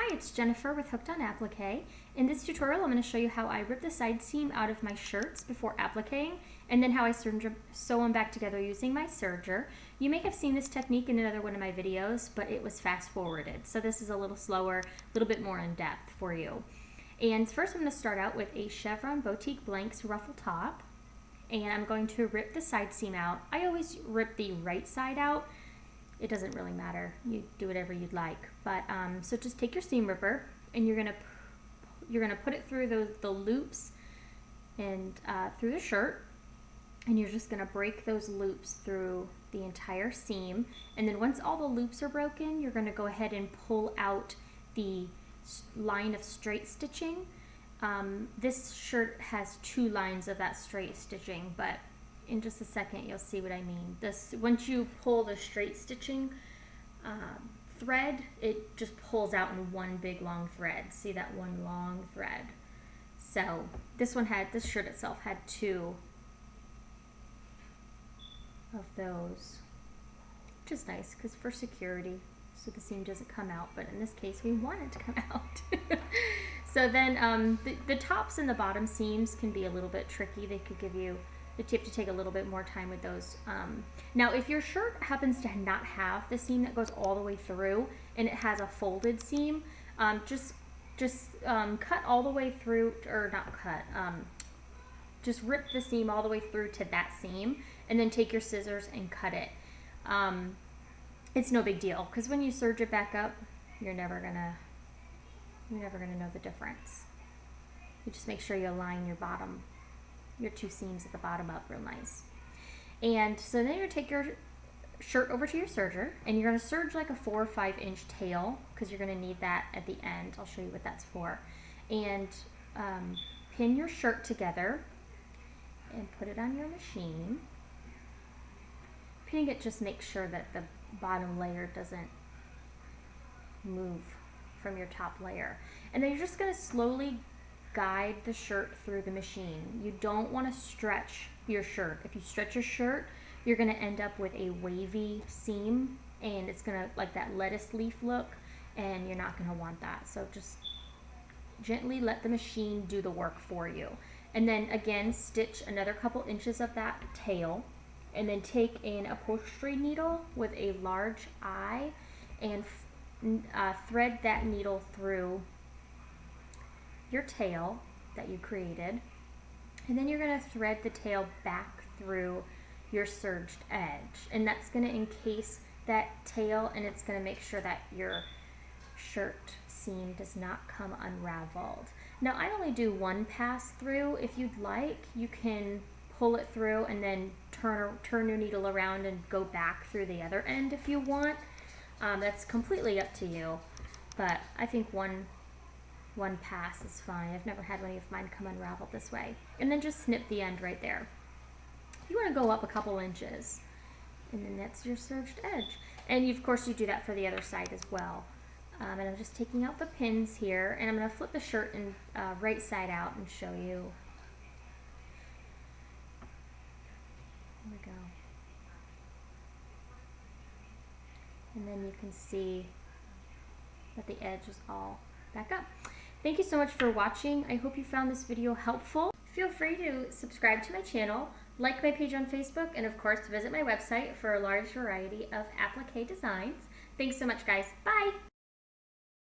Hi, it's Jennifer with Hooked on Applique. In this tutorial, I'm going to show you how I rip the side seam out of my shirts before appliquing, and then how I sew them back together using my serger. You may have seen this technique in another one of my videos, but it was fast forwarded, so this is a little slower, a little bit more in depth for you. And first I'm going to start out with a Chevron Boutique Blanks ruffle top, and I'm going to rip the side seam out. I always rip the right side out. It doesn't really matter. You do whatever you'd like. But so just take your seam ripper and you're gonna put it through the loops and through the shirt, and you're just gonna break those loops through the entire seam. And then once all the loops are broken, you're gonna go ahead and pull out the line of straight stitching. This shirt has 2 lines of that straight stitching, but in just a second you'll see what I mean. Once you pull the straight stitching thread, it just pulls out in one big long thread. See that one long thread? So this shirt itself had 2 of those, which is nice because for security, so the seam doesn't come out, but in this case we want it to come out. So then the tops and the bottom seams can be a little bit tricky. They could give you, but you have to take a little bit more time with those. Now if your shirt happens to not have the seam that goes all the way through and it has a folded seam, just cut all the way through, or not cut, just rip the seam all the way through to that seam and then take your scissors and cut it. It's no big deal because when you serge it back up, you're never gonna know the difference. You just make sure you align your 2 seams at the bottom up real nice. And so then you're going to take your shirt over to your serger, and you're going to serge like a 4 or 5 inch tail because you're going to need that at the end. I'll show you what that's for. And pin your shirt together and put it on your machine. Pinning it just makes sure that the bottom layer doesn't move from your top layer. And then you're just going to slowly guide the shirt through the machine. You don't want to stretch your shirt. If you stretch your shirt, you're going to end up with a wavy seam, and it's going to like that lettuce leaf look, and you're not going to want that. So just gently let the machine do the work for you. And then again, stitch another couple inches of that tail, and then take an upholstery needle with a large eye and thread that needle through your tail that you created, and then you're going to thread the tail back through your serged edge, and that's going to encase that tail, and it's going to make sure that your shirt seam does not come unraveled. Now I only do 1 pass through. If you'd like, you can pull it through and then turn your needle around and go back through the other end if you want. That's completely up to you, but I think one pass is fine. I've never had any of mine come unraveled this way. And then just snip the end right there. You want to go up a couple inches, and then that's your serged edge. And of course you do that for the other side as well. And I'm just taking out the pins here, and I'm going to flip the shirt and right side out and show you. There we go. And then you can see that the edge is all back up. Thank you so much for watching. I hope you found this video helpful. Feel free to subscribe to my channel, like my page on Facebook, and of course visit my website for a large variety of applique designs. Thanks so much, guys. Bye!